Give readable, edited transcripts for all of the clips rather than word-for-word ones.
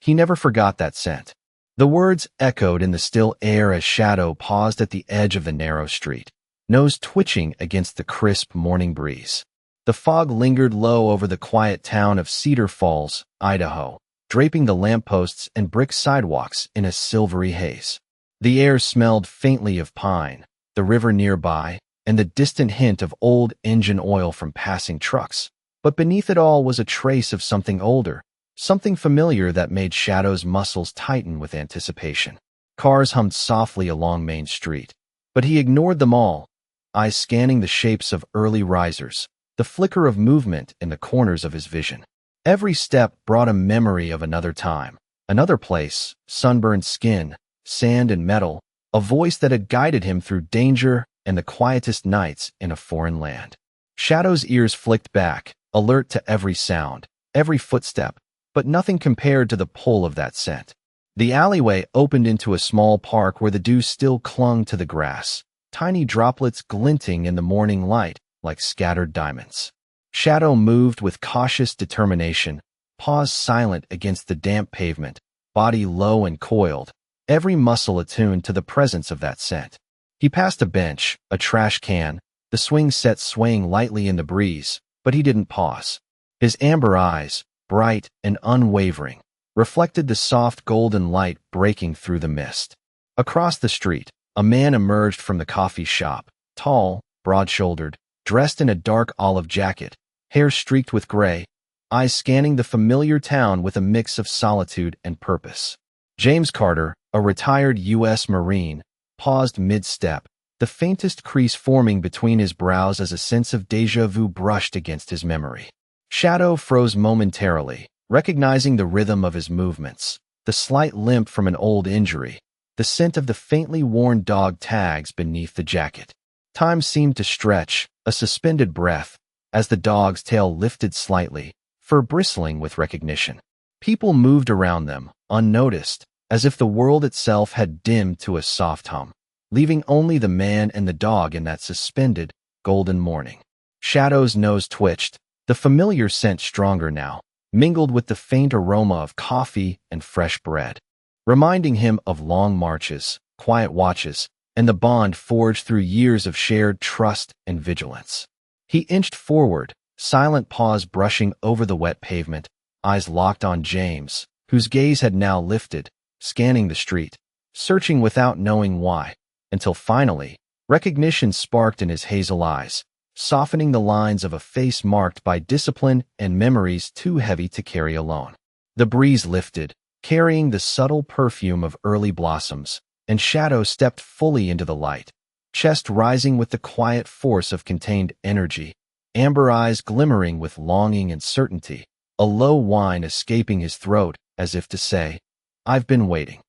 He never forgot that scent. The words echoed in the still air as Shadow paused at the edge of the narrow street, nose twitching against the crisp morning breeze. The fog lingered low over the quiet town of Cedar Falls, Idaho, draping the lampposts and brick sidewalks in a silvery haze. The air smelled faintly of pine, the river nearby, and the distant hint of old engine oil from passing trucks. But beneath it all was a trace of something older, something familiar that made Shadow's muscles tighten with anticipation. Cars hummed softly along Main Street, but he ignored them all, eyes scanning the shapes of early risers, the flicker of movement in the corners of his vision. Every step brought a memory of another time, another place, sunburned skin, sand and metal, a voice that had guided him through danger and the quietest nights in a foreign land. Shadow's ears flicked back, alert to every sound, every footstep, but nothing compared to the pull of that scent. The alleyway opened into a small park where the dew still clung to the grass, tiny droplets glinting in the morning light like scattered diamonds. Shadow moved with cautious determination, paws silent against the damp pavement, body low and coiled, every muscle attuned to the presence of that scent. He passed a bench, a trash can, the swing set swaying lightly in the breeze, but he didn't pause. His amber eyes, bright and unwavering, reflected the soft golden light breaking through the mist. Across the street, a man emerged from the coffee shop, tall, broad-shouldered, dressed in a dark olive jacket, hair streaked with gray, eyes scanning the familiar town with a mix of solitude and purpose. James Carter, a retired U.S. Marine, paused mid-step, the faintest crease forming between his brows as a sense of déjà vu brushed against his memory. Shadow froze momentarily, recognizing the rhythm of his movements, the slight limp from an old injury, the scent of the faintly worn dog tags beneath the jacket. Time seemed to stretch, a suspended breath, as the dog's tail lifted slightly, fur bristling with recognition. People moved around them, unnoticed, as if the world itself had dimmed to a soft hum, leaving only the man and the dog in that suspended, golden morning. Shadow's nose twitched, the familiar scent stronger now, mingled with the faint aroma of coffee and fresh bread, reminding him of long marches, quiet watches, and the bond forged through years of shared trust and vigilance. He inched forward, silent paws brushing over the wet pavement, eyes locked on James, whose gaze had now lifted, scanning the street, searching without knowing why, until finally, recognition sparked in his hazel eyes, softening the lines of a face marked by discipline and memories too heavy to carry alone. The breeze lifted, carrying the subtle perfume of early blossoms, and Shadow stepped fully into the light, chest rising with the quiet force of contained energy, amber eyes glimmering with longing and certainty, a low whine escaping his throat as if to say, "I've been waiting."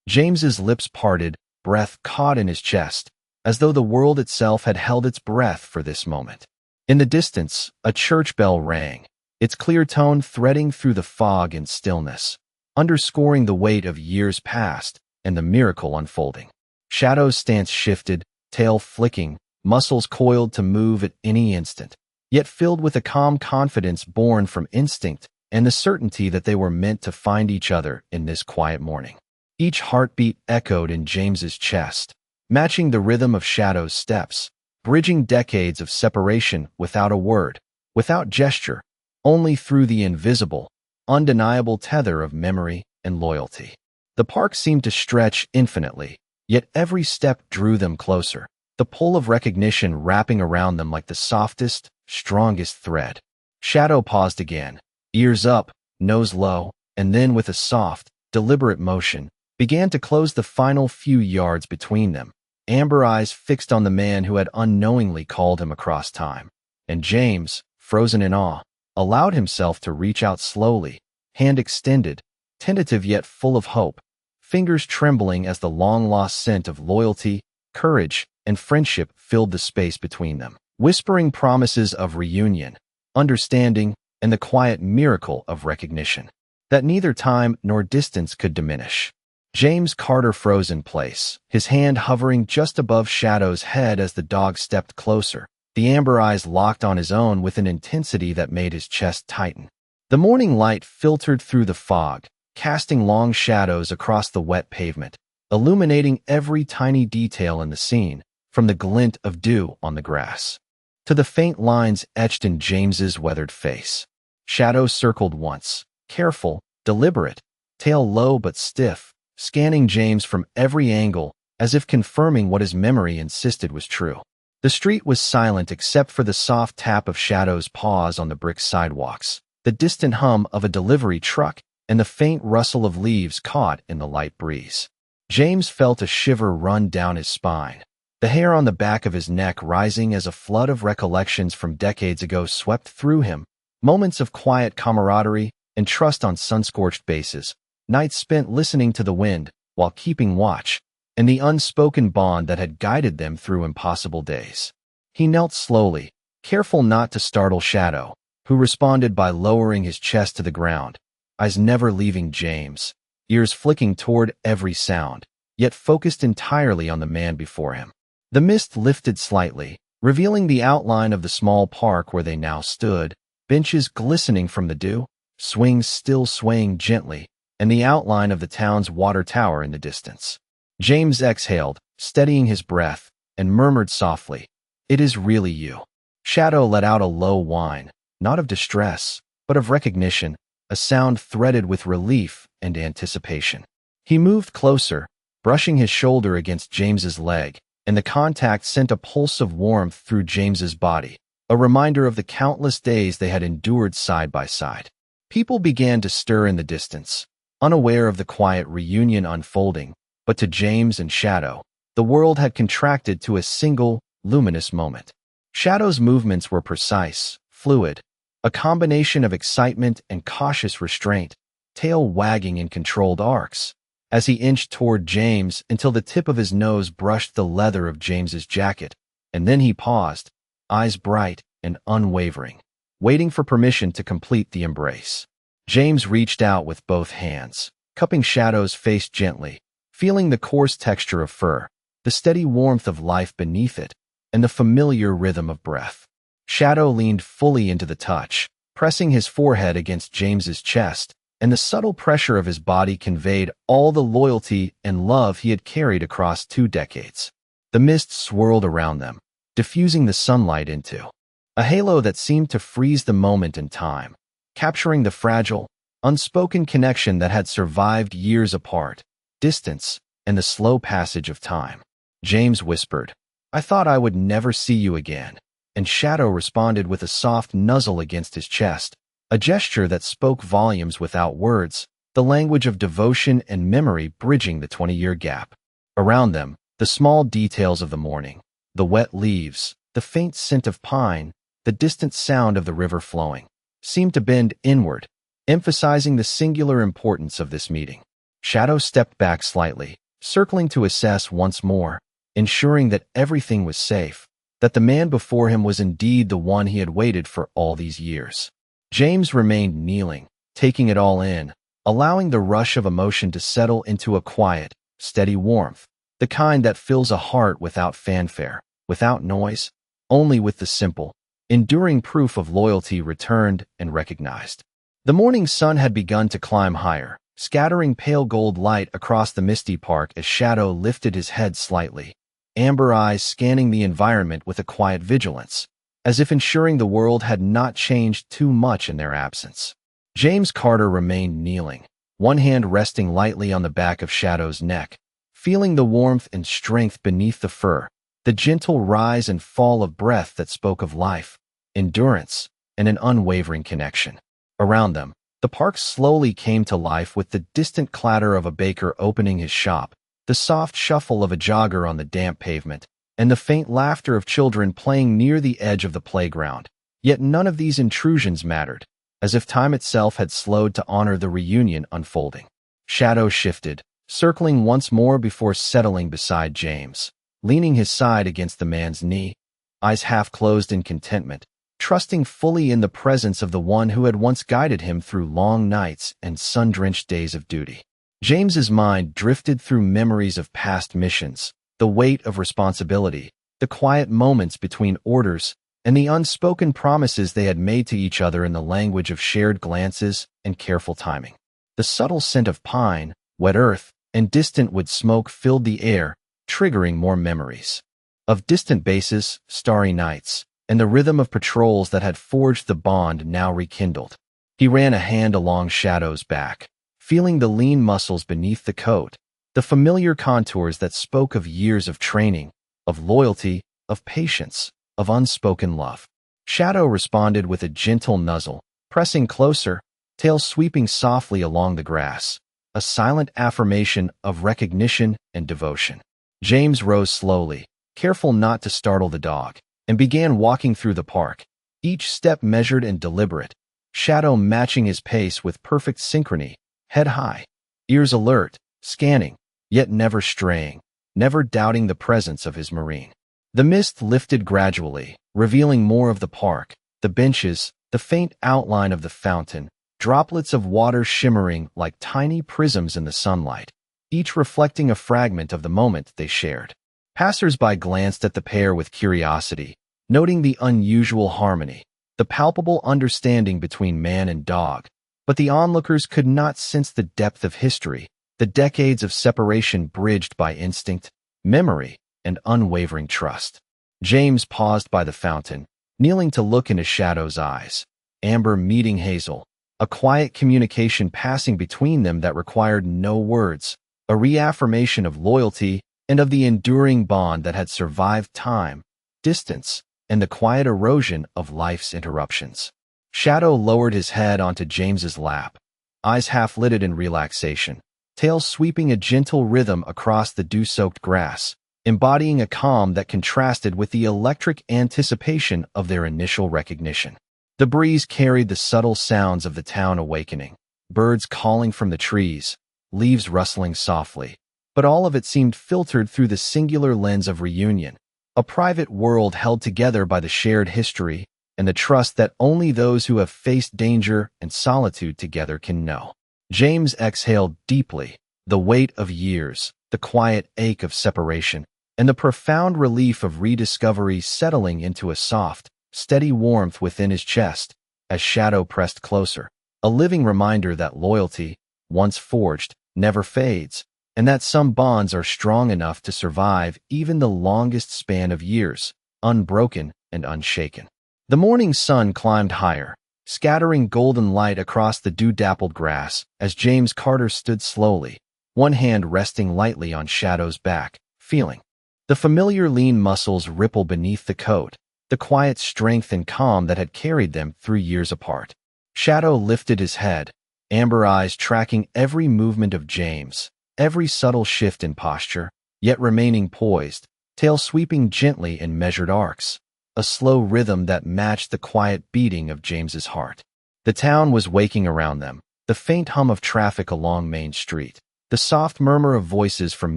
James's lips parted, breath caught in his chest, as though the world itself had held its breath for this moment. In the distance, a church bell rang, its clear tone threading through the fog and stillness, underscoring the weight of years past and the miracle unfolding. Shadow's stance shifted, tail flicking, muscles coiled to move at any instant, yet filled with a calm confidence born from instinct and the certainty that they were meant to find each other in this quiet morning. Each heartbeat echoed in James's chest, matching the rhythm of Shadow's steps, bridging decades of separation without a word, without gesture, only through the invisible, undeniable tether of memory and loyalty. The park seemed to stretch infinitely, yet every step drew them closer, the pull of recognition wrapping around them like the softest, strongest thread. Shadow paused again, ears up, nose low, and then with a soft, deliberate motion, began to close the final few yards between them, amber eyes fixed on the man who had unknowingly called him across time. And James, frozen in awe, allowed himself to reach out slowly, hand extended, tentative yet full of hope, fingers trembling as the long-lost scent of loyalty, courage, and friendship filled the space between them, whispering promises of reunion, understanding, and the quiet miracle of recognition that neither time nor distance could diminish. James Carter froze in place, his hand hovering just above Shadow's head as the dog stepped closer, the amber eyes locked on his own with an intensity that made his chest tighten. The morning light filtered through the fog, casting long shadows across the wet pavement, illuminating every tiny detail in the scene, from the glint of dew on the grass to the faint lines etched in James's weathered face. Shadow circled once, careful, deliberate, tail low but stiff, scanning James from every angle as if confirming what his memory insisted was true. The street was silent except for the soft tap of Shadow's paws on the brick sidewalks, the distant hum of a delivery truck, and the faint rustle of leaves caught in the light breeze. James felt a shiver run down his spine, the hair on the back of his neck rising as a flood of recollections from decades ago swept through him, moments of quiet camaraderie and trust on sun-scorched bases, nights spent listening to the wind while keeping watch, and the unspoken bond that had guided them through impossible days. He knelt slowly, careful not to startle Shadow, who responded by lowering his chest to the ground, eyes never leaving James, ears flicking toward every sound, yet focused entirely on the man before him. The mist lifted slightly, revealing the outline of the small park where they now stood, benches glistening from the dew, swings still swaying gently, and the outline of the town's water tower in the distance. James exhaled, steadying his breath, and murmured softly, "It is really you." Shadow let out a low whine, not of distress, but of recognition, a sound threaded with relief and anticipation. He moved closer, brushing his shoulder against James's leg, and the contact sent a pulse of warmth through James's body, a reminder of the countless days they had endured side by side. People began to stir in the distance, unaware of the quiet reunion unfolding, but to James and Shadow, the world had contracted to a single, luminous moment. Shadow's movements were precise, fluid, a combination of excitement and cautious restraint, tail wagging in controlled arcs, as he inched toward James until the tip of his nose brushed the leather of James's jacket, and then he paused, eyes bright and unwavering, waiting for permission to complete the embrace. James reached out with both hands, cupping Shadow's face gently, feeling the coarse texture of fur, the steady warmth of life beneath it, and the familiar rhythm of breath. Shadow leaned fully into the touch, pressing his forehead against James's chest, and the subtle pressure of his body conveyed all the loyalty and love he had carried across 2 decades. The mist swirled around them, diffusing the sunlight into a halo that seemed to freeze the moment in time, capturing the fragile, unspoken connection that had survived years apart, distance, and the slow passage of time. James whispered, "I thought I would never see you again," and Shadow responded with a soft nuzzle against his chest, a gesture that spoke volumes without words, the language of devotion and memory bridging the 20-year gap. Around them, the small details of the morning, the wet leaves, the faint scent of pine, the distant sound of the river flowing, seemed to bend inward, emphasizing the singular importance of this meeting. Shadow stepped back slightly, circling to assess once more, ensuring that everything was safe, that the man before him was indeed the one he had waited for all these years. James remained kneeling, taking it all in, allowing the rush of emotion to settle into a quiet, steady warmth, the kind that fills a heart without fanfare, without noise, only with the simple, enduring proof of loyalty returned and recognized. The morning sun had begun to climb higher, scattering pale gold light across the misty park as Shadow lifted his head slightly, amber eyes scanning the environment with a quiet vigilance, as if ensuring the world had not changed too much in their absence. James Carter remained kneeling, one hand resting lightly on the back of Shadow's neck, feeling the warmth and strength beneath the fur, the gentle rise and fall of breath that spoke of life, endurance, and an unwavering connection. Around them, the park slowly came to life with the distant clatter of a baker opening his shop, the soft shuffle of a jogger on the damp pavement, and the faint laughter of children playing near the edge of the playground. Yet none of these intrusions mattered, as if time itself had slowed to honor the reunion unfolding. Shadow shifted, circling once more before settling beside James, leaning his side against the man's knee, eyes half closed in contentment, trusting fully in the presence of the one who had once guided him through long nights and sun-drenched days of duty. James's mind drifted through memories of past missions, the weight of responsibility, the quiet moments between orders, and the unspoken promises they had made to each other in the language of shared glances and careful timing. The subtle scent of pine, wet earth, and distant wood smoke filled the air, triggering more memories of distant bases, starry nights, and the rhythm of patrols that had forged the bond now rekindled. He ran a hand along Shadow's back, feeling the lean muscles beneath the coat, the familiar contours that spoke of years of training, of loyalty, of patience, of unspoken love. Shadow responded with a gentle nuzzle, pressing closer, tail sweeping softly along the grass, a silent affirmation of recognition and devotion. James rose slowly, careful not to startle the dog, and began walking through the park, each step measured and deliberate, Shadow matching his pace with perfect synchrony, head high, ears alert, scanning, yet never straying, never doubting the presence of his marine. The mist lifted gradually, revealing more of the park, the benches, the faint outline of the fountain, droplets of water shimmering like tiny prisms in the sunlight, each reflecting a fragment of the moment they shared. Passers-by glanced at the pair with curiosity, noting the unusual harmony, the palpable understanding between man and dog, but the onlookers could not sense the depth of history, the decades of separation bridged by instinct, memory, and unwavering trust. James paused by the fountain, kneeling to look into Shadow's eyes, Amber meeting Hazel, a quiet communication passing between them that required no words, a reaffirmation of loyalty and of the enduring bond that had survived time, distance, and the quiet erosion of life's interruptions. Shadow lowered his head onto James's lap, eyes half-lidded in relaxation, tail sweeping a gentle rhythm across the dew-soaked grass, embodying a calm that contrasted with the electric anticipation of their initial recognition. The breeze carried the subtle sounds of the town awakening, birds calling from the trees, leaves rustling softly, but all of it seemed filtered through the singular lens of reunion, a private world held together by the shared history and the trust that only those who have faced danger and solitude together can know. James exhaled deeply, the weight of years, the quiet ache of separation, and the profound relief of rediscovery settling into a soft, steady warmth within his chest as Shadow pressed closer, a living reminder that loyalty, once forged, never fades, and that some bonds are strong enough to survive even the longest span of years, unbroken and unshaken. The morning sun climbed higher, scattering golden light across the dew-dappled grass as James Carter stood slowly, one hand resting lightly on Shadow's back, feeling the familiar lean muscles ripple beneath the coat, the quiet strength and calm that had carried them through years apart. Shadow lifted his head, amber eyes tracking every movement of James, every subtle shift in posture, yet remaining poised, tail sweeping gently in measured arcs, a slow rhythm that matched the quiet beating of James's heart. The town was waking around them, the faint hum of traffic along Main Street, the soft murmur of voices from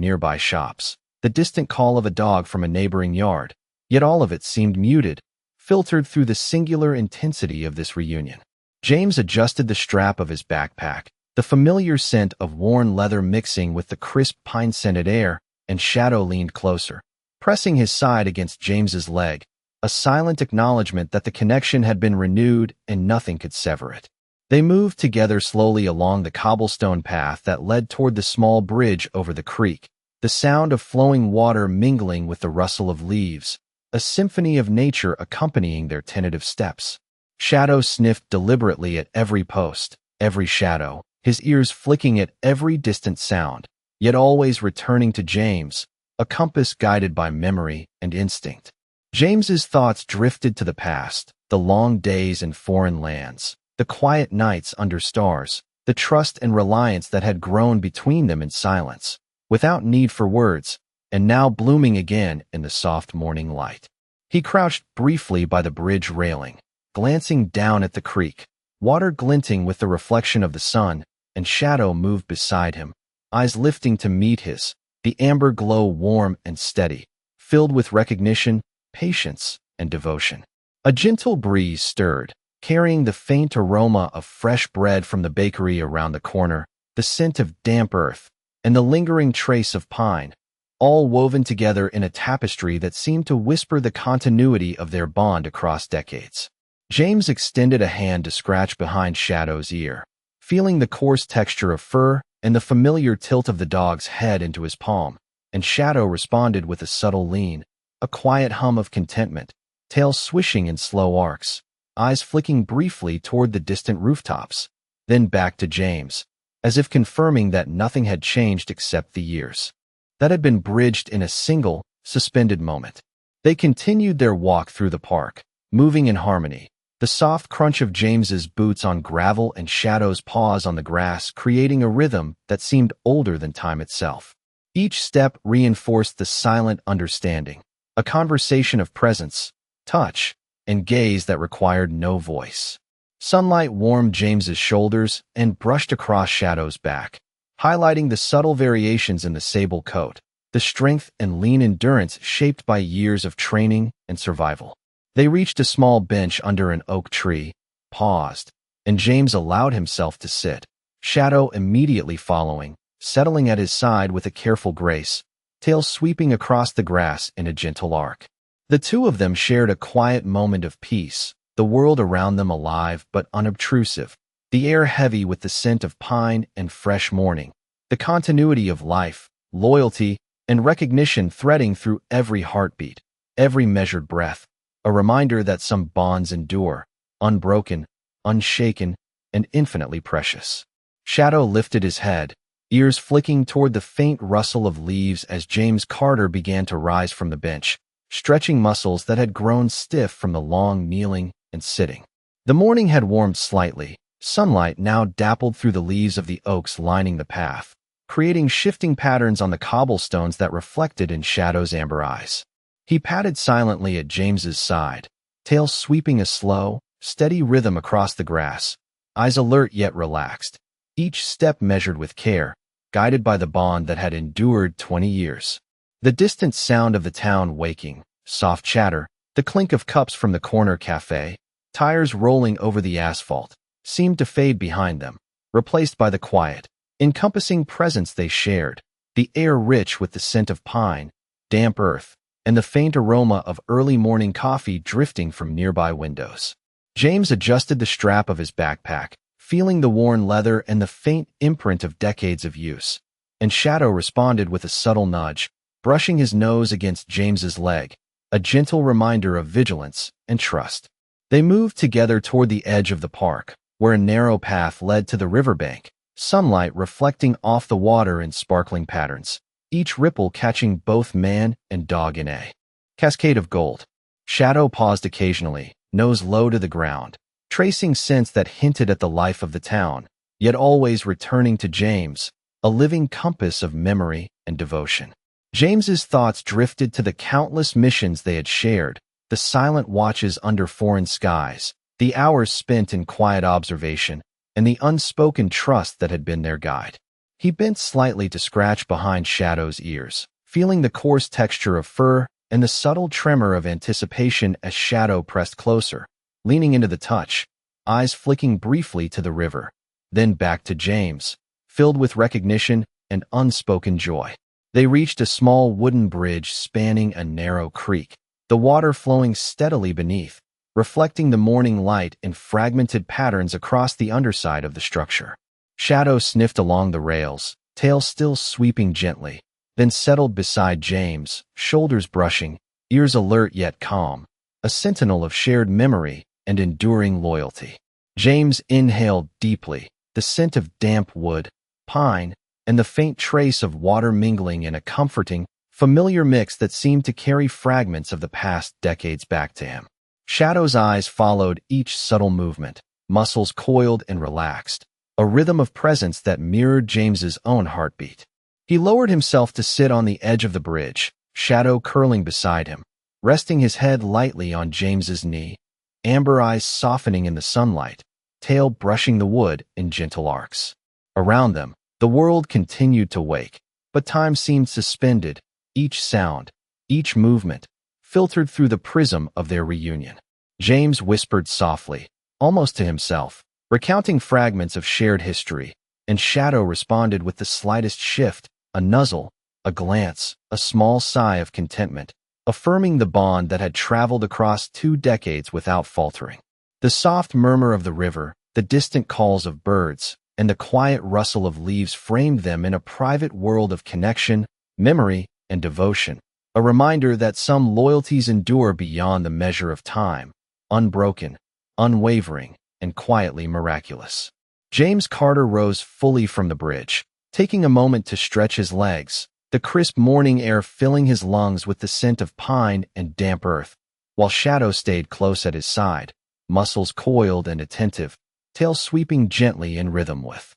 nearby shops, the distant call of a dog from a neighboring yard, yet all of it seemed muted, filtered through the singular intensity of this reunion. James adjusted the strap of his backpack, the familiar scent of worn leather mixing with the crisp pine-scented air, and Shadow leaned closer, pressing his side against James's leg, a silent acknowledgement that the connection had been renewed and nothing could sever it. They moved together slowly along the cobblestone path that led toward the small bridge over the creek, the sound of flowing water mingling with the rustle of leaves, a symphony of nature accompanying their tentative steps. Shadow sniffed deliberately at every post, every shadow, his ears flicking at every distant sound, yet always returning to James, a compass guided by memory and instinct. James's thoughts drifted to the past, the long days in foreign lands, the quiet nights under stars, the trust and reliance that had grown between them in silence, without need for words, and now blooming again in the soft morning light. He crouched briefly by the bridge railing, glancing down at the creek, water glinting with the reflection of the sun, and Shadow moved beside him, eyes lifting to meet his, the amber glow warm and steady, filled with recognition, patience, and devotion. A gentle breeze stirred, carrying the faint aroma of fresh bread from the bakery around the corner, the scent of damp earth, and the lingering trace of pine, all woven together in a tapestry that seemed to whisper the continuity of their bond across decades. James extended a hand to scratch behind Shadow's ear, feeling the coarse texture of fur and the familiar tilt of the dog's head into his palm, and Shadow responded with a subtle lean, a quiet hum of contentment, tail swishing in slow arcs, eyes flicking briefly toward the distant rooftops, then back to James, as if confirming that nothing had changed except the years that had been bridged in a single, suspended moment. They continued their walk through the park, moving in harmony, the soft crunch of James's boots on gravel and Shadow's paws on the grass creating a rhythm that seemed older than time itself. Each step reinforced the silent understanding, a conversation of presence, touch, and gaze that required no voice. Sunlight warmed James's shoulders and brushed across Shadow's back, highlighting the subtle variations in the sable coat, the strength and lean endurance shaped by years of training and survival. They reached a small bench under an oak tree, paused, and James allowed himself to sit, Shadow immediately following, settling at his side with a careful grace, tail sweeping across the grass in a gentle arc. The two of them shared a quiet moment of peace, the world around them alive but unobtrusive, the air heavy with the scent of pine and fresh morning, the continuity of life, loyalty, and recognition threading through every heartbeat, every measured breath, a reminder that some bonds endure, unbroken, unshaken, and infinitely precious. Shadow lifted his head, ears flicking toward the faint rustle of leaves as James Carter began to rise from the bench, stretching muscles that had grown stiff from the long kneeling and sitting. The morning had warmed slightly, sunlight now dappled through the leaves of the oaks lining the path, creating shifting patterns on the cobblestones that reflected in Shadow's amber eyes. He patted silently at James's side, tail sweeping a slow, steady rhythm across the grass, eyes alert yet relaxed, each step measured with care, guided by the bond that had endured 20 years. The distant sound of the town waking, soft chatter, the clink of cups from the corner cafe, tires rolling over the asphalt, seemed to fade behind them, replaced by the quiet, encompassing presence they shared, the air rich with the scent of pine, damp earth, and the faint aroma of early morning coffee drifting from nearby windows. James adjusted the strap of his backpack, feeling the worn leather and the faint imprint of decades of use, and Shadow responded with a subtle nudge, brushing his nose against James's leg, a gentle reminder of vigilance and trust. They moved together toward the edge of the park, where a narrow path led to the riverbank, sunlight reflecting off the water in sparkling patterns, each ripple catching both man and dog in a cascade of gold. Shadow paused occasionally, nose low to the ground, tracing scents that hinted at the life of the town, yet always returning to James, a living compass of memory and devotion. James's thoughts drifted to the countless missions they had shared, the silent watches under foreign skies, the hours spent in quiet observation, and the unspoken trust that had been their guide. He bent slightly to scratch behind Shadow's ears, feeling the coarse texture of fur and the subtle tremor of anticipation as Shadow pressed closer, leaning into the touch, eyes flicking briefly to the river, then back to James, filled with recognition and unspoken joy. They reached a small wooden bridge spanning a narrow creek, the water flowing steadily beneath, reflecting the morning light in fragmented patterns across the underside of the structure. Shadow sniffed along the rails, tail still sweeping gently, then settled beside James, shoulders brushing, ears alert yet calm, a sentinel of shared memory and enduring loyalty. James inhaled deeply, the scent of damp wood, pine, and the faint trace of water mingling in a comforting, familiar mix that seemed to carry fragments of the past decades back to him. Shadow's eyes followed each subtle movement, muscles coiled and relaxed, a rhythm of presence that mirrored James's own heartbeat. He lowered himself to sit on the edge of the bridge, Shadow curling beside him, resting his head lightly on James's knee, amber eyes softening in the sunlight, tail brushing the wood in gentle arcs. Around them, the world continued to wake, but time seemed suspended, each sound, each movement, filtered through the prism of their reunion. James whispered softly, almost to himself, recounting fragments of shared history, and Shadow responded with the slightest shift, a nuzzle, a glance, a small sigh of contentment, affirming the bond that had traveled across 2 decades without faltering. The soft murmur of the river, the distant calls of birds, and the quiet rustle of leaves framed them in a private world of connection, memory, and devotion, a reminder that some loyalties endure beyond the measure of time, unbroken, unwavering, and quietly miraculous. James Carter rose fully from the bridge, taking a moment to stretch his legs, the crisp morning air filling his lungs with the scent of pine and damp earth, while Shadow stayed close at his side, muscles coiled and attentive, tail sweeping gently in rhythm with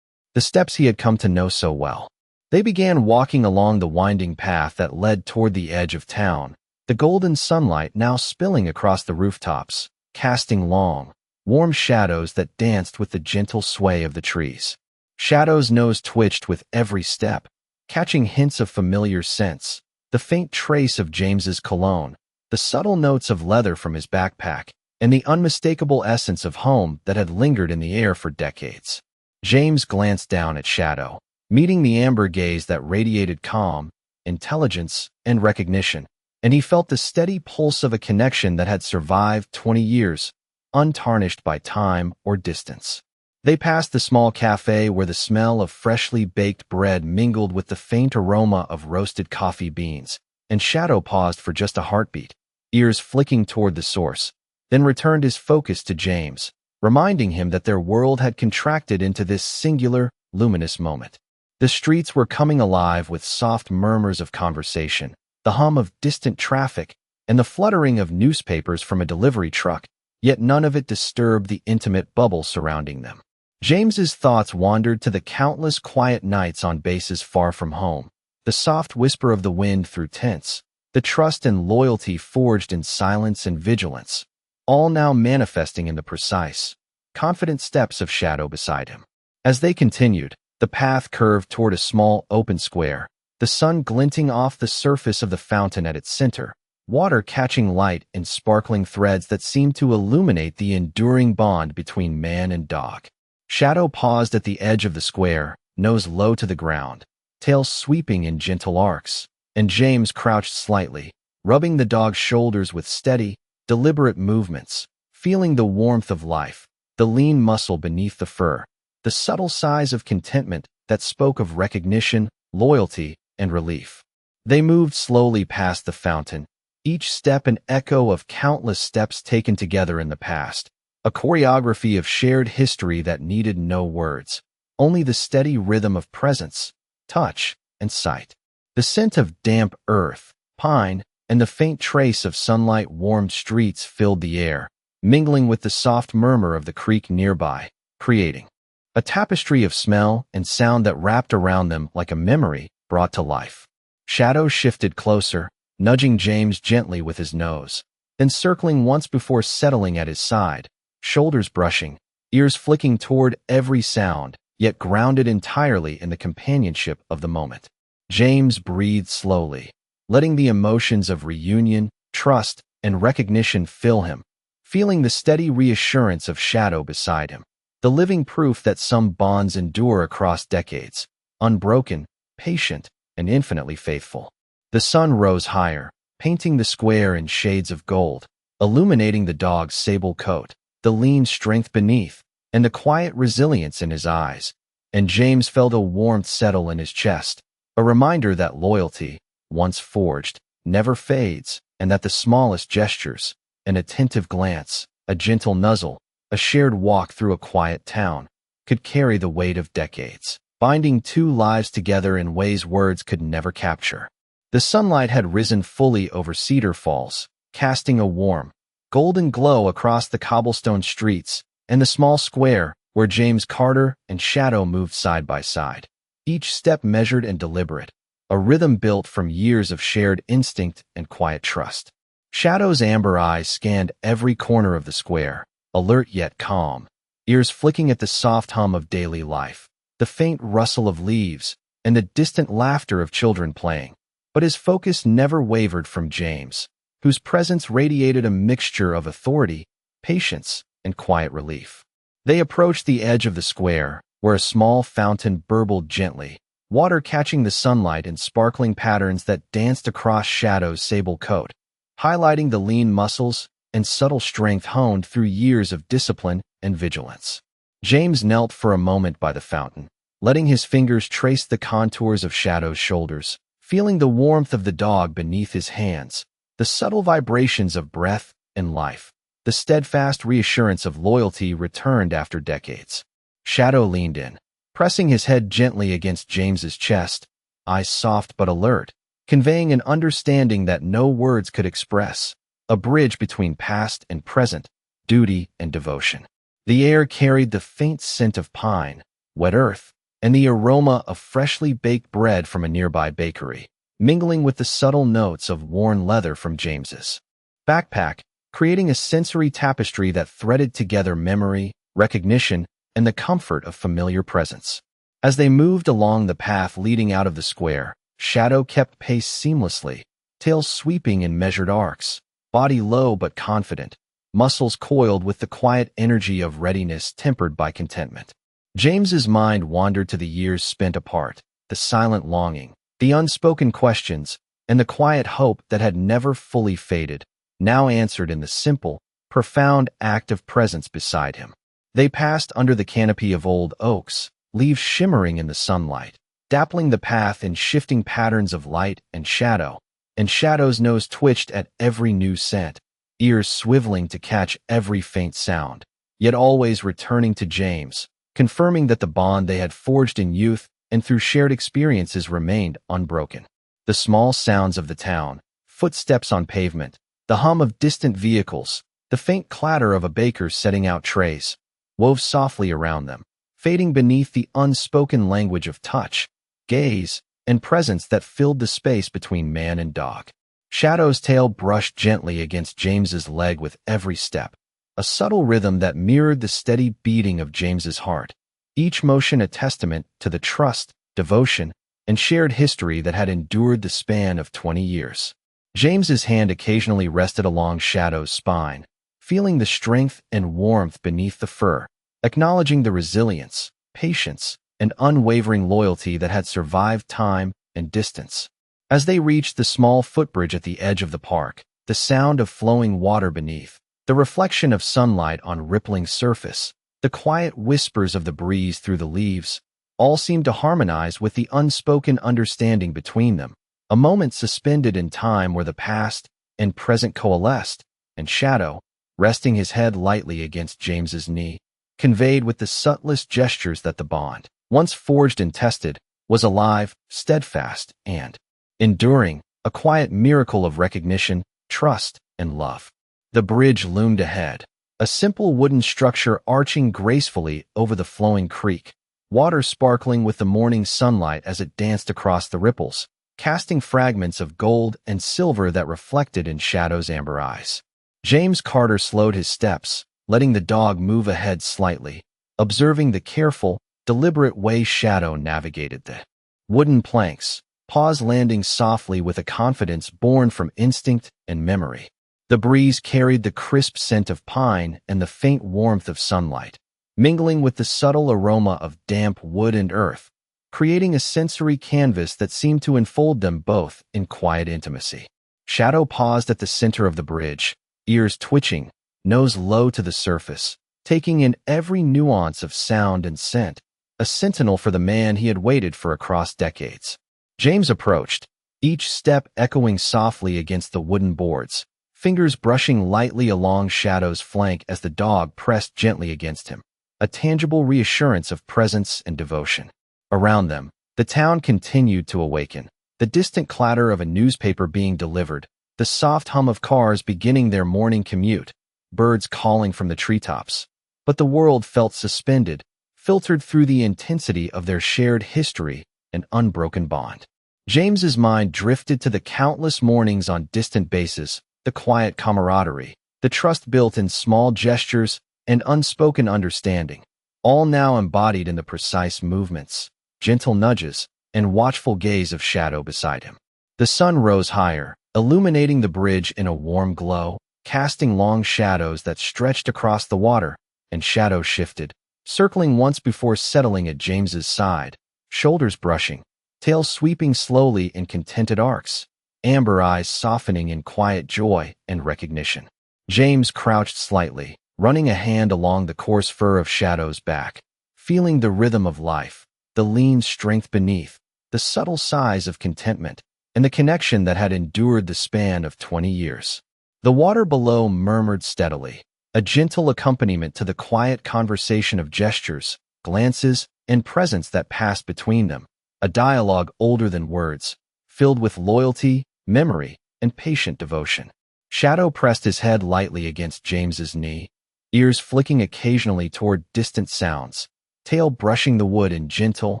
the steps he had come to know so well. They began walking along the winding path that led toward the edge of town, the golden sunlight now spilling across the rooftops, casting long, warm shadows that danced with the gentle sway of the trees. Shadow's nose twitched with every step, catching hints of familiar scents, the faint trace of James's cologne, the subtle notes of leather from his backpack, and the unmistakable essence of home that had lingered in the air for decades. James glanced down at Shadow, meeting the amber gaze that radiated calm, intelligence, and recognition, and he felt the steady pulse of a connection that had survived 20 years, untarnished by time or distance. They passed the small cafe where the smell of freshly baked bread mingled with the faint aroma of roasted coffee beans, and Shadow paused for just a heartbeat, ears flicking toward the source, then returned his focus to James, reminding him that their world had contracted into this singular, luminous moment. The streets were coming alive with soft murmurs of conversation, the hum of distant traffic, and the fluttering of newspapers from a delivery truck, yet none of it disturbed the intimate bubble surrounding them. James's thoughts wandered to the countless quiet nights on bases far from home, the soft whisper of the wind through tents, the trust and loyalty forged in silence and vigilance, all now manifesting in the precise, confident steps of Shadow beside him. As they continued, the path curved toward a small open square, the sun glinting off the surface of the fountain at its center, water catching light in sparkling threads that seemed to illuminate the enduring bond between man and dog. Shadow paused at the edge of the square, nose low to the ground, tail sweeping in gentle arcs, and James crouched slightly, rubbing the dog's shoulders with steady, deliberate movements, feeling the warmth of life, the lean muscle beneath the fur, the subtle sighs of contentment that spoke of recognition, loyalty, and relief. They moved slowly past the fountain, each step an echo of countless steps taken together in the past, a choreography of shared history that needed no words, only the steady rhythm of presence, touch, and sight. The scent of damp earth, pine, and the faint trace of sunlight-warmed streets filled the air, mingling with the soft murmur of the creek nearby, creating a tapestry of smell and sound that wrapped around them like a memory brought to life. Shadow shifted closer, nudging James gently with his nose, then circling once before settling at his side, shoulders brushing, ears flicking toward every sound, yet grounded entirely in the companionship of the moment. James breathed slowly, letting the emotions of reunion, trust, and recognition fill him, feeling the steady reassurance of Shadow beside him, the living proof that some bonds endure across decades, unbroken, patient, and infinitely faithful. The sun rose higher, painting the square in shades of gold, illuminating the dog's sable coat, the lean strength beneath, and the quiet resilience in his eyes, and James felt a warmth settle in his chest, a reminder that loyalty, once forged, never fades, and that the smallest gestures, an attentive glance, a gentle nuzzle, a shared walk through a quiet town, could carry the weight of decades, binding two lives together in ways words could never capture. The sunlight had risen fully over Cedar Falls, casting a warm, golden glow across the cobblestone streets and the small square where James Carter and Shadow moved side by side, each step measured and deliberate, a rhythm built from years of shared instinct and quiet trust. Shadow's amber eyes scanned every corner of the square, alert yet calm, ears flicking at the soft hum of daily life, the faint rustle of leaves, and the distant laughter of children playing. But his focus never wavered from James, whose presence radiated a mixture of authority, patience, and quiet relief. They approached the edge of the square, where a small fountain burbled gently, water catching the sunlight in sparkling patterns that danced across Shadow's sable coat, highlighting the lean muscles and subtle strength honed through years of discipline and vigilance. James knelt for a moment by the fountain, letting his fingers trace the contours of Shadow's shoulders, feeling the warmth of the dog beneath his hands, the subtle vibrations of breath and life. The steadfast reassurance of loyalty returned after decades. Shadow leaned in, pressing his head gently against James's chest, eyes soft but alert, conveying an understanding that no words could express, a bridge between past and present, duty and devotion. The air carried the faint scent of pine, wet earth, and the aroma of freshly baked bread from a nearby bakery, mingling with the subtle notes of worn leather from James's backpack, creating a sensory tapestry that threaded together memory, recognition, and the comfort of familiar presence. As they moved along the path leading out of the square, Shadow kept pace seamlessly, tail sweeping in measured arcs, body low but confident, muscles coiled with the quiet energy of readiness tempered by contentment. James's mind wandered to the years spent apart, the silent longing, the unspoken questions, and the quiet hope that had never fully faded, now answered in the simple, profound act of presence beside him. They passed under the canopy of old oaks, leaves shimmering in the sunlight, dappling the path in shifting patterns of light and Shadow's nose twitched at every new scent, ears swiveling to catch every faint sound, yet always returning to James, confirming that the bond they had forged in youth and through shared experiences remained unbroken. The small sounds of the town, footsteps on pavement, the hum of distant vehicles, the faint clatter of a baker setting out trays, wove softly around them, fading beneath the unspoken language of touch, gaze, and presence that filled the space between man and dog. Shadow's tail brushed gently against James's leg with every step, a subtle rhythm that mirrored the steady beating of James's heart, each motion a testament to the trust, devotion, and shared history that had endured the span of 20 years. James's hand occasionally rested along Shadow's spine, feeling the strength and warmth beneath the fur, acknowledging the resilience, patience, and unwavering loyalty that had survived time and distance. As they reached the small footbridge at the edge of the park, the sound of flowing water beneath, the reflection of sunlight on rippling surface, the quiet whispers of the breeze through the leaves, all seemed to harmonize with the unspoken understanding between them, a moment suspended in time where the past and present coalesced, and Shadow, resting his head lightly against James's knee, conveyed with the subtlest gestures that the bond, once forged and tested, was alive, steadfast, and enduring, a quiet miracle of recognition, trust, and love. The bridge loomed ahead, a simple wooden structure arching gracefully over the flowing creek, water sparkling with the morning sunlight as it danced across the ripples, casting fragments of gold and silver that reflected in Shadow's amber eyes. James Carter slowed his steps, letting the dog move ahead slightly, observing the careful, deliberate way Shadow navigated the wooden planks, paws landing softly with a confidence born from instinct and memory. The breeze carried the crisp scent of pine and the faint warmth of sunlight, mingling with the subtle aroma of damp wood and earth, creating a sensory canvas that seemed to enfold them both in quiet intimacy. Shadow paused at the center of the bridge, ears twitching, nose low to the surface, taking in every nuance of sound and scent, a sentinel for the man he had waited for across decades. James approached, each step echoing softly against the wooden boards, fingers brushing lightly along Shadow's flank as the dog pressed gently against him, a tangible reassurance of presence and devotion. Around them, the town continued to awaken, the distant clatter of a newspaper being delivered, the soft hum of cars beginning their morning commute, birds calling from the treetops. But the world felt suspended, filtered through the intensity of their shared history and unbroken bond. James's mind drifted to the countless mornings on distant bases, the quiet camaraderie, the trust built in small gestures and unspoken understanding, all now embodied in the precise movements, gentle nudges, and watchful gaze of Shadow beside him. The sun rose higher, illuminating the bridge in a warm glow, casting long shadows that stretched across the water, and Shadow shifted, circling once before settling at James's side, shoulders brushing, tail sweeping slowly in contented arcs, amber eyes softening in quiet joy and recognition. James crouched slightly, running a hand along the coarse fur of Shadow's back, feeling the rhythm of life, the lean strength beneath, the subtle sighs of contentment, and the connection that had endured the span of 20 years. The water below murmured steadily, a gentle accompaniment to the quiet conversation of gestures, glances, and presence that passed between them, a dialogue older than words, filled with loyalty, memory, and patient devotion. Shadow pressed his head lightly against James's knee, ears flicking occasionally toward distant sounds, tail brushing the wood in gentle,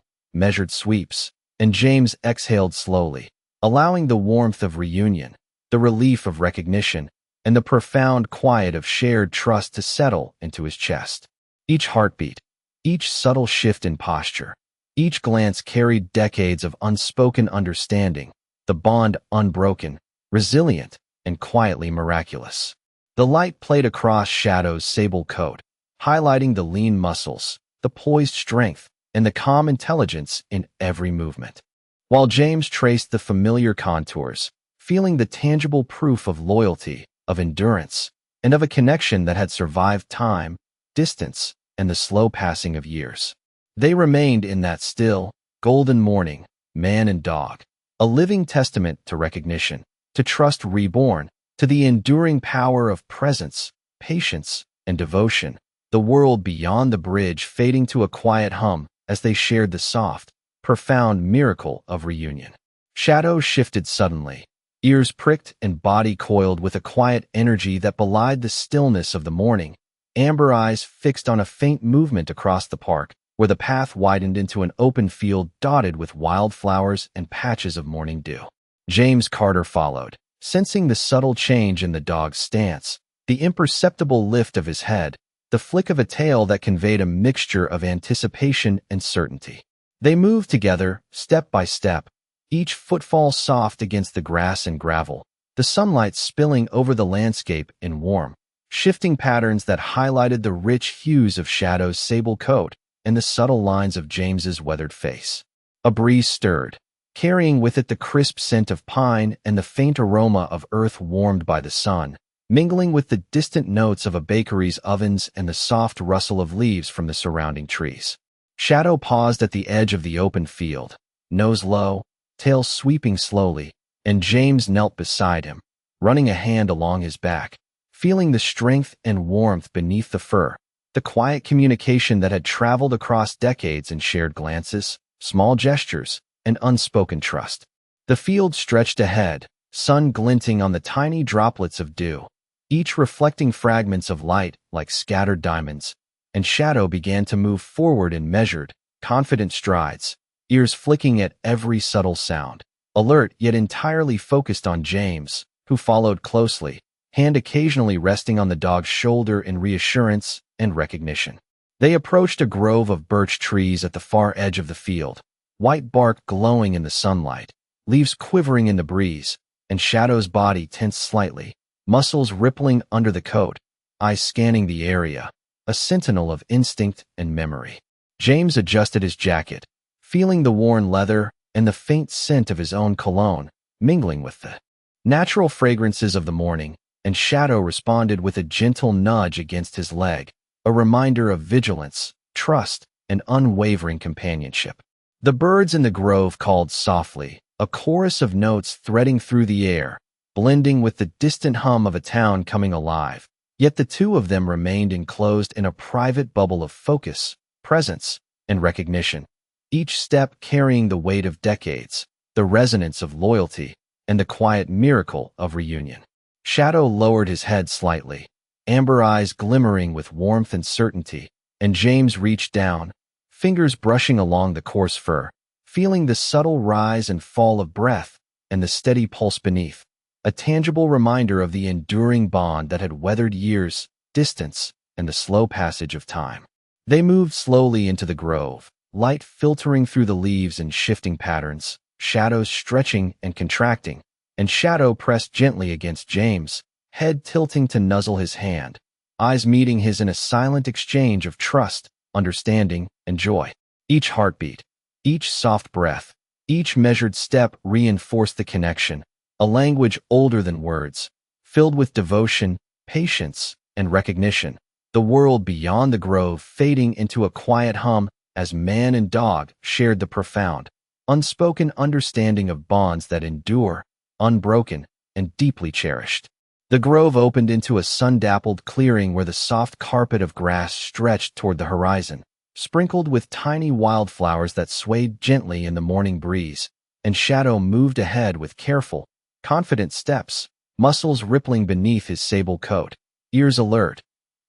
measured sweeps, and James exhaled slowly, allowing the warmth of reunion, the relief of recognition, and the profound quiet of shared trust to settle into his chest. Each heartbeat, each subtle shift in posture, each glance carried decades of unspoken understanding, the bond unbroken, resilient, and quietly miraculous. The light played across Shadow's sable coat, highlighting the lean muscles, the poised strength, and the calm intelligence in every movement. While James traced the familiar contours, feeling the tangible proof of loyalty, of endurance, and of a connection that had survived time, distance, and the slow passing of years. They remained in that still, golden morning, man and dog, a living testament to recognition, to trust reborn, to the enduring power of presence, patience, and devotion, the world beyond the bridge fading to a quiet hum as they shared the soft, profound miracle of reunion. Shadow shifted suddenly, ears pricked and body coiled with a quiet energy that belied the stillness of the morning, amber eyes fixed on a faint movement across the park, where the path widened into an open field dotted with wildflowers and patches of morning dew. James Carter followed, sensing the subtle change in the dog's stance, the imperceptible lift of his head, the flick of a tail that conveyed a mixture of anticipation and certainty. They moved together, step by step, each footfall soft against the grass and gravel, the sunlight spilling over the landscape in warm, shifting patterns that highlighted the rich hues of Shadow's sable coat and the subtle lines of James's weathered face. A breeze stirred, carrying with it the crisp scent of pine and the faint aroma of earth warmed by the sun, mingling with the distant notes of a bakery's ovens and the soft rustle of leaves from the surrounding trees. Shadow paused at the edge of the open field, nose low, tail sweeping slowly, and James knelt beside him, running a hand along his back, feeling the strength and warmth beneath the fur, the quiet communication that had traveled across decades in shared glances, small gestures, and unspoken trust. The field stretched ahead, sun glinting on the tiny droplets of dew, each reflecting fragments of light like scattered diamonds, and Shadow began to move forward in measured, confident strides, ears flicking at every subtle sound, alert yet entirely focused on James, who followed closely, hand occasionally resting on the dog's shoulder in reassurance and recognition. They approached a grove of birch trees at the far edge of the field, white bark glowing in the sunlight, leaves quivering in the breeze, and Shadow's body tensed slightly, muscles rippling under the coat, eyes scanning the area, a sentinel of instinct and memory. James adjusted his jacket, feeling the worn leather and the faint scent of his own cologne mingling with the natural fragrances of the morning, and Shadow responded with a gentle nudge against his leg, a reminder of vigilance, trust, and unwavering companionship. The birds in the grove called softly, a chorus of notes threading through the air, blending with the distant hum of a town coming alive, yet the two of them remained enclosed in a private bubble of focus, presence, and recognition, each step carrying the weight of decades, the resonance of loyalty, and the quiet miracle of reunion. Shadow lowered his head slightly, amber eyes glimmering with warmth and certainty, and James reached down, fingers brushing along the coarse fur, feeling the subtle rise and fall of breath and the steady pulse beneath, a tangible reminder of the enduring bond that had weathered years, distance, and the slow passage of time. They moved slowly into the grove, light filtering through the leaves in shifting patterns, shadows stretching and contracting, and Shadow pressed gently against James, head tilting to nuzzle his hand, eyes meeting his in a silent exchange of trust, understanding, and joy. Each heartbeat, each soft breath, each measured step reinforced the connection, a language older than words, filled with devotion, patience, and recognition, the world beyond the grove fading into a quiet hum as man and dog shared the profound, unspoken understanding of bonds that endure, unbroken, and deeply cherished. The grove opened into a sun-dappled clearing where the soft carpet of grass stretched toward the horizon, sprinkled with tiny wildflowers that swayed gently in the morning breeze, and Shadow moved ahead with careful, confident steps, muscles rippling beneath his sable coat, ears alert,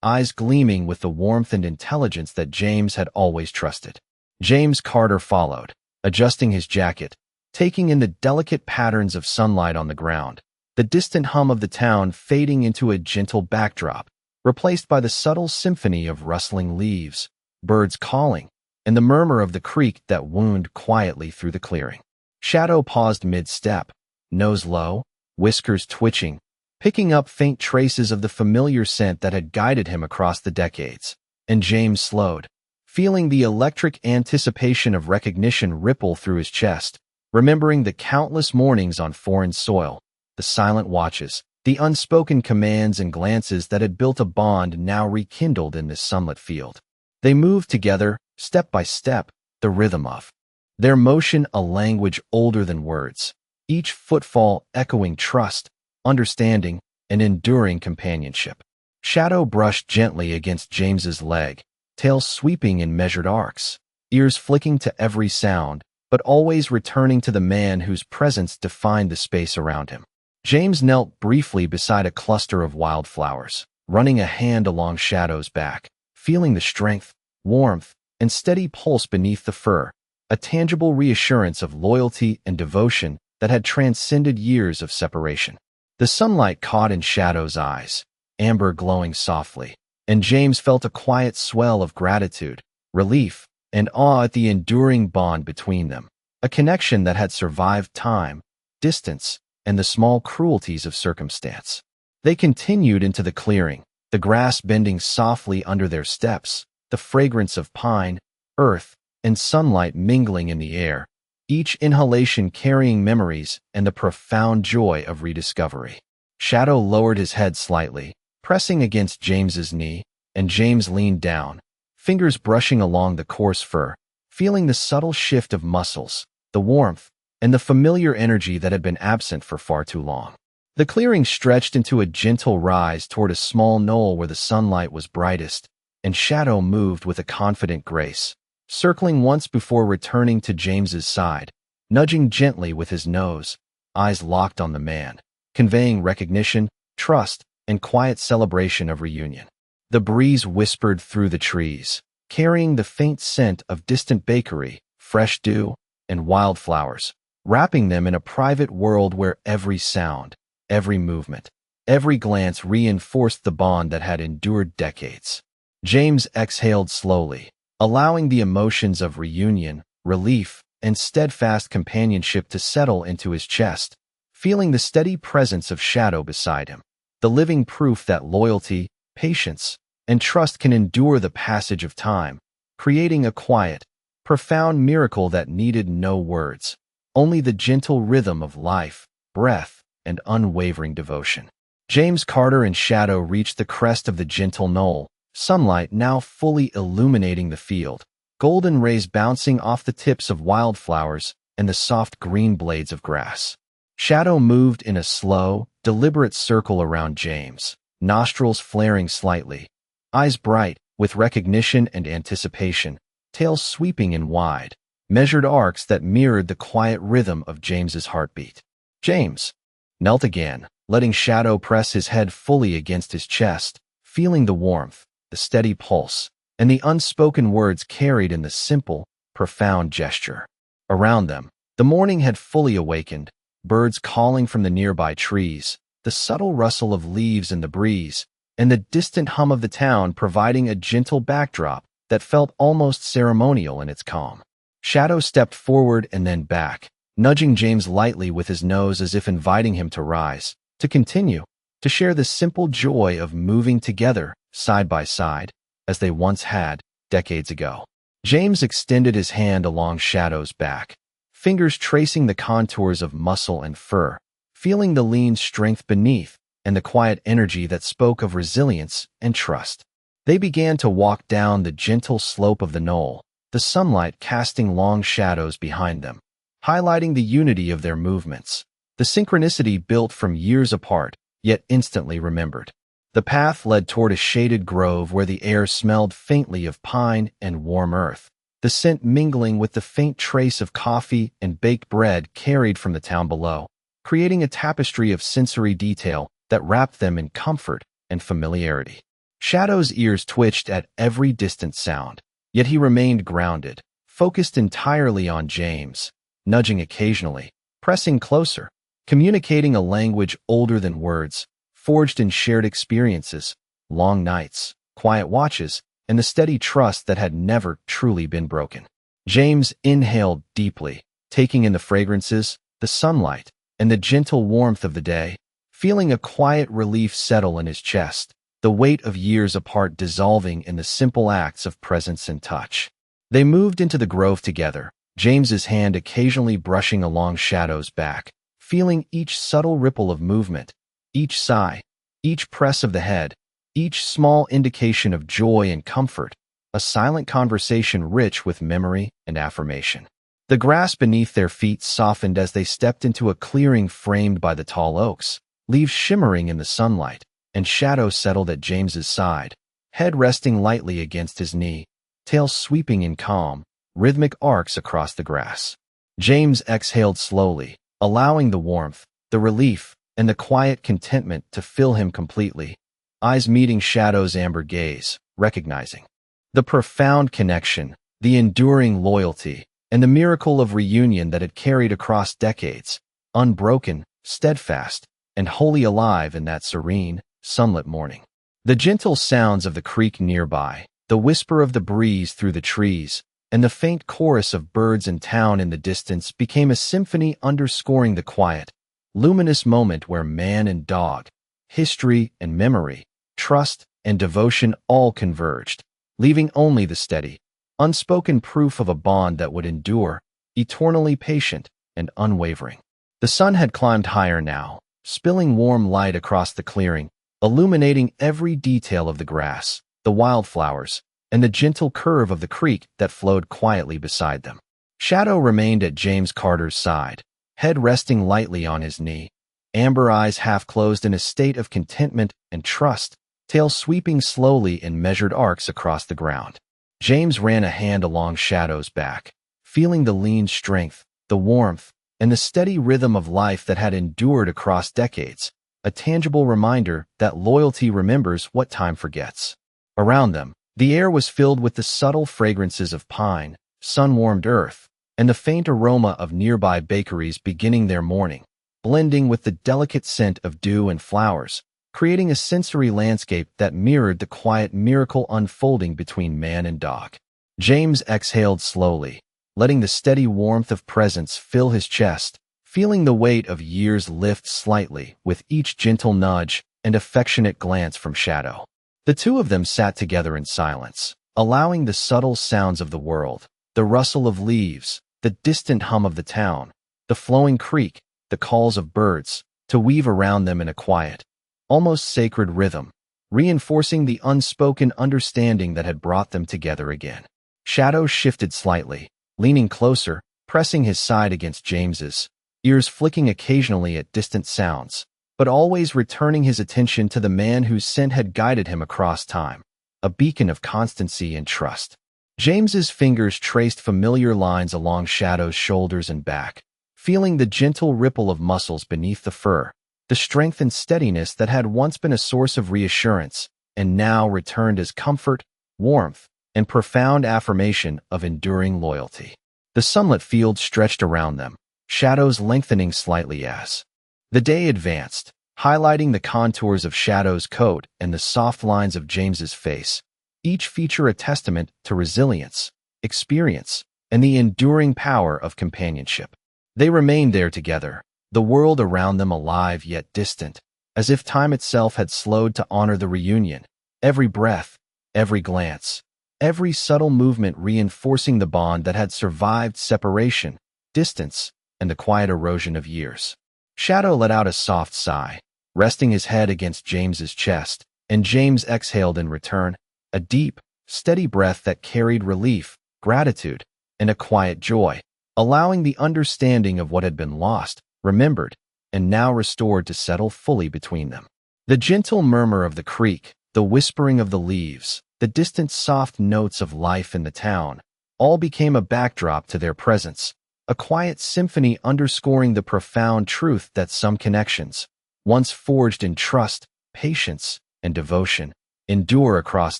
eyes gleaming with the warmth and intelligence that James had always trusted. James Carter followed, adjusting his jacket, taking in the delicate patterns of sunlight on the ground, the distant hum of the town fading into a gentle backdrop, replaced by the subtle symphony of rustling leaves, birds calling, and the murmur of the creek that wound quietly through the clearing. Shadow paused mid-step, nose low, whiskers twitching, picking up faint traces of the familiar scent that had guided him across the decades, and James slowed, feeling the electric anticipation of recognition ripple through his chest, remembering the countless mornings on foreign soil, the silent watches, the unspoken commands and glances that had built a bond now rekindled in this sunlit field. They moved together, step by step, the rhythm of their motion a language older than words, each footfall echoing trust, understanding, and enduring companionship. Shadow brushed gently against James's leg, tail sweeping in measured arcs, ears flicking to every sound, but always returning to the man whose presence defined the space around him. James knelt briefly beside a cluster of wildflowers, running a hand along Shadow's back, feeling the strength, warmth, and steady pulse beneath the fur, a tangible reassurance of loyalty and devotion that had transcended years of separation. The sunlight caught in Shadow's eyes, amber glowing softly, and James felt a quiet swell of gratitude, relief, and awe at the enduring bond between them, a connection that had survived time, distance, and the small cruelties of circumstance. They continued into the clearing, the grass bending softly under their steps, the fragrance of pine, earth, and sunlight mingling in the air, each inhalation carrying memories and the profound joy of rediscovery. Shadow lowered his head slightly, pressing against James's knee, and James leaned down, fingers brushing along the coarse fur, feeling the subtle shift of muscles, the warmth, and the familiar energy that had been absent for far too long. The clearing stretched into a gentle rise toward a small knoll where the sunlight was brightest, and Shadow moved with a confident grace, circling once before returning to James's side, nudging gently with his nose, eyes locked on the man, conveying recognition, trust, and quiet celebration of reunion. The breeze whispered through the trees, carrying the faint scent of distant bakery, fresh dew, and wildflowers, wrapping them in a private world where every sound, every movement, every glance reinforced the bond that had endured decades. James exhaled slowly, allowing the emotions of reunion, relief, and steadfast companionship to settle into his chest, feeling the steady presence of Shadow beside him, the living proof that loyalty, patience, and trust can endure the passage of time, creating a quiet, profound miracle that needed no words, only the gentle rhythm of life, breath, and unwavering devotion. James Carter and Shadow reached the crest of the gentle knoll, sunlight now fully illuminating the field, golden rays bouncing off the tips of wildflowers and the soft green blades of grass. Shadow moved in a slow, deliberate circle around James, nostrils flaring slightly, eyes bright with recognition and anticipation, tail sweeping in wide, measured arcs that mirrored the quiet rhythm of James's heartbeat. James knelt again, letting Shadow press his head fully against his chest, feeling the warmth, the steady pulse, and the unspoken words carried in the simple, profound gesture. Around them, the morning had fully awakened, birds calling from the nearby trees, the subtle rustle of leaves in the breeze, and the distant hum of the town providing a gentle backdrop that felt almost ceremonial in its calm. Shadow stepped forward and then back, nudging James lightly with his nose as if inviting him to rise, to continue, to share the simple joy of moving together, side by side, as they once had, decades ago. James extended his hand along Shadow's back, fingers tracing the contours of muscle and fur, feeling the lean strength beneath and the quiet energy that spoke of resilience and trust. They began to walk down the gentle slope of the knoll, the sunlight casting long shadows behind them, highlighting the unity of their movements, the synchronicity built from years apart, yet instantly remembered. The path led toward a shaded grove where the air smelled faintly of pine and warm earth, the scent mingling with the faint trace of coffee and baked bread carried from the town below, creating a tapestry of sensory detail that wrapped them in comfort and familiarity. Shadow's ears twitched at every distant sound, yet he remained grounded, focused entirely on James, nudging occasionally, pressing closer, communicating a language older than words, forged in shared experiences, long nights, quiet watches, and the steady trust that had never truly been broken. James inhaled deeply, taking in the fragrances, the sunlight, and the gentle warmth of the day, feeling a quiet relief settle in his chest, the weight of years apart dissolving in the simple acts of presence and touch. They moved into the grove together, James's hand occasionally brushing along Shadow's back, feeling each subtle ripple of movement, each sigh, each press of the head, each small indication of joy and comfort, a silent conversation rich with memory and affirmation. The grass beneath their feet softened as they stepped into a clearing framed by the tall oaks, leaves shimmering in the sunlight, and Shadow settled at James's side, head resting lightly against his knee, tail sweeping in calm, rhythmic arcs across the grass. James exhaled slowly, allowing the warmth, the relief, and the quiet contentment to fill him completely, eyes meeting Shadow's amber gaze, recognizing the profound connection, the enduring loyalty, and the miracle of reunion that had carried across decades, unbroken, steadfast, and wholly alive in that serene, sunlit morning. The gentle sounds of the creek nearby, the whisper of the breeze through the trees, and the faint chorus of birds in town in the distance became a symphony underscoring the quiet, luminous moment where man and dog, history and memory, trust and devotion all converged, leaving only the steady, unspoken proof of a bond that would endure, eternally patient and unwavering. The sun had climbed higher now, spilling warm light across the clearing, illuminating every detail of the grass, the wildflowers, and the gentle curve of the creek that flowed quietly beside them. Shadow remained at James Carter's side, head resting lightly on his knee, amber eyes half closed in a state of contentment and trust, tail sweeping slowly in measured arcs across the ground. James ran a hand along Shadow's back, feeling the lean strength, the warmth, and the steady rhythm of life that had endured across decades, a tangible reminder that loyalty remembers what time forgets. Around them, the air was filled with the subtle fragrances of pine, sun-warmed earth, and the faint aroma of nearby bakeries beginning their morning, blending with the delicate scent of dew and flowers, creating a sensory landscape that mirrored the quiet miracle unfolding between man and dog. James exhaled slowly, letting the steady warmth of presence fill his chest, feeling the weight of years lift slightly with each gentle nudge and affectionate glance from Shadow. The two of them sat together in silence, allowing the subtle sounds of the world, the rustle of leaves, the distant hum of the town, the flowing creek, the calls of birds, to weave around them in a quiet, almost sacred rhythm, reinforcing the unspoken understanding that had brought them together again. Shadow shifted slightly, leaning closer, pressing his side against James's, ears flicking occasionally at distant sounds, but always returning his attention to the man whose scent had guided him across time, a beacon of constancy and trust. James's fingers traced familiar lines along Shadow's shoulders and back, feeling the gentle ripple of muscles beneath the fur, the strength and steadiness that had once been a source of reassurance and now returned as comfort, warmth, and profound affirmation of enduring loyalty. The sunlit field stretched around them, shadows lengthening slightly as the day advanced, highlighting the contours of Shadow's coat and the soft lines of James's face, each feature a testament to resilience, experience, and the enduring power of companionship. They remained there together, the world around them alive yet distant, as if time itself had slowed to honor the reunion, every breath, every glance, every subtle movement reinforcing the bond that had survived separation, distance, and the quiet erosion of years. Shadow let out a soft sigh, resting his head against James's chest, and James exhaled in return, a deep, steady breath that carried relief, gratitude, and a quiet joy, allowing the understanding of what had been lost, remembered, and now restored to settle fully between them. The gentle murmur of the creek, the whispering of the leaves, the distant soft notes of life in the town, all became a backdrop to their presence, a quiet symphony underscoring the profound truth that some connections, once forged in trust, patience, and devotion, endure across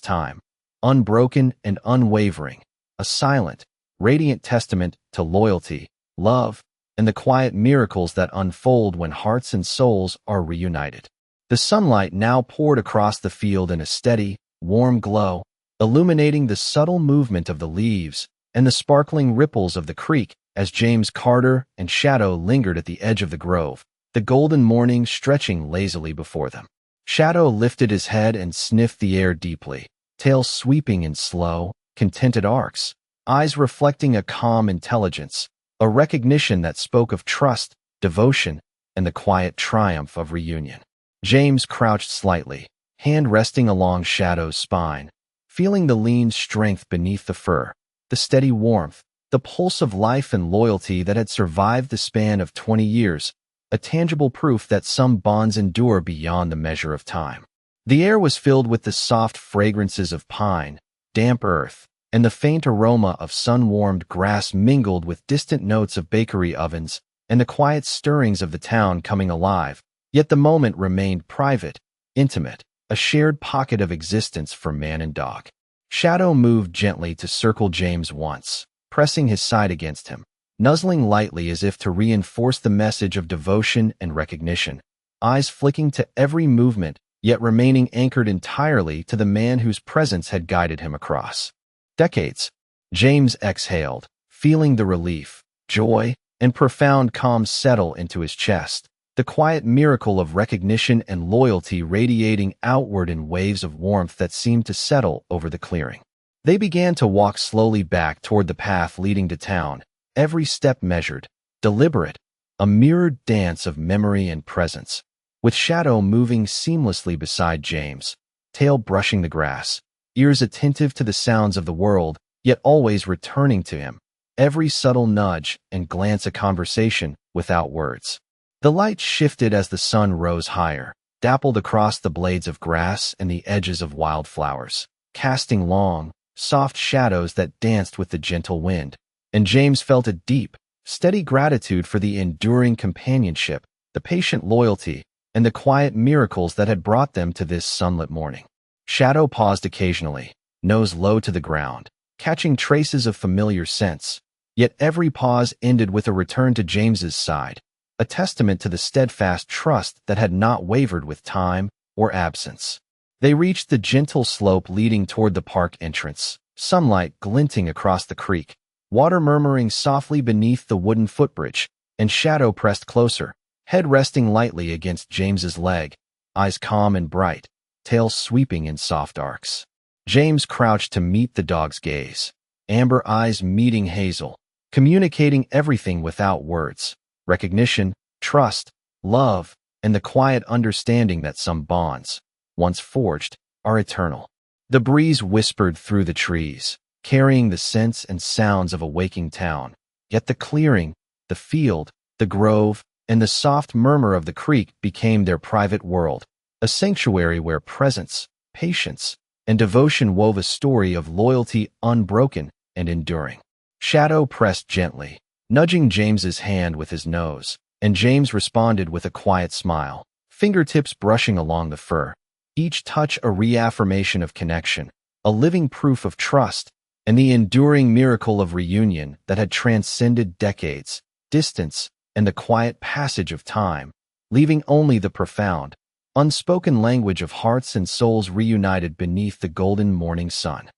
time, unbroken and unwavering, a silent, radiant testament to loyalty, love, and the quiet miracles that unfold when hearts and souls are reunited. The sunlight now poured across the field in a steady, warm glow, illuminating the subtle movement of the leaves and the sparkling ripples of the creek as James Carter and Shadow lingered at the edge of the grove, the golden morning stretching lazily before them. Shadow lifted his head and sniffed the air deeply, tail sweeping in slow, contented arcs, eyes reflecting a calm intelligence, a recognition that spoke of trust, devotion, and the quiet triumph of reunion. James crouched slightly, hand resting along Shadow's spine, feeling the lean strength beneath the fur, the steady warmth, the pulse of life and loyalty that had survived the span of 20 years, a tangible proof that some bonds endure beyond the measure of time. The air was filled with the soft fragrances of pine, damp earth, and the faint aroma of sun-warmed grass mingled with distant notes of bakery ovens and the quiet stirrings of the town coming alive, yet the moment remained private, intimate, a shared pocket of existence for man and dog. Shadow moved gently to circle James once, pressing his side against him, nuzzling lightly as if to reinforce the message of devotion and recognition, eyes flicking to every movement, yet remaining anchored entirely to the man whose presence had guided him across decades. James exhaled, feeling the relief, joy, and profound calm settle into his chest, the quiet miracle of recognition and loyalty radiating outward in waves of warmth that seemed to settle over the clearing. They began to walk slowly back toward the path leading to town, every step measured, deliberate, a mirrored dance of memory and presence, with Shadow moving seamlessly beside James, tail brushing the grass, ears attentive to the sounds of the world, yet always returning to him, every subtle nudge and glance a conversation without words. The light shifted as the sun rose higher, dappled across the blades of grass and the edges of wildflowers, casting long, soft shadows that danced with the gentle wind, and James felt a deep, steady gratitude for the enduring companionship, the patient loyalty, and the quiet miracles that had brought them to this sunlit morning. Shadow paused occasionally, nose low to the ground, catching traces of familiar scents, yet every pause ended with a return to James's side, a testament to the steadfast trust that had not wavered with time or absence. They reached the gentle slope leading toward the park entrance, sunlight glinting across the creek, water murmuring softly beneath the wooden footbridge, and Shadow pressed closer, head resting lightly against James's leg, eyes calm and bright, tail sweeping in soft arcs. James crouched to meet the dog's gaze, amber eyes meeting hazel, communicating everything without words, recognition, trust, love, and the quiet understanding that some bonds, once forged, are eternal. The breeze whispered through the trees, carrying the scents and sounds of a waking town, yet the clearing, the field, the grove, and the soft murmur of the creek became their private world, a sanctuary where presence, patience, and devotion wove a story of loyalty unbroken and enduring. Shadow pressed gently, nudging James's hand with his nose, and James responded with a quiet smile, fingertips brushing along the fur, each touch a reaffirmation of connection, a living proof of trust, and the enduring miracle of reunion that had transcended decades, distance, and the quiet passage of time, leaving only the profound, unspoken language of hearts and souls reunited beneath the golden morning sun.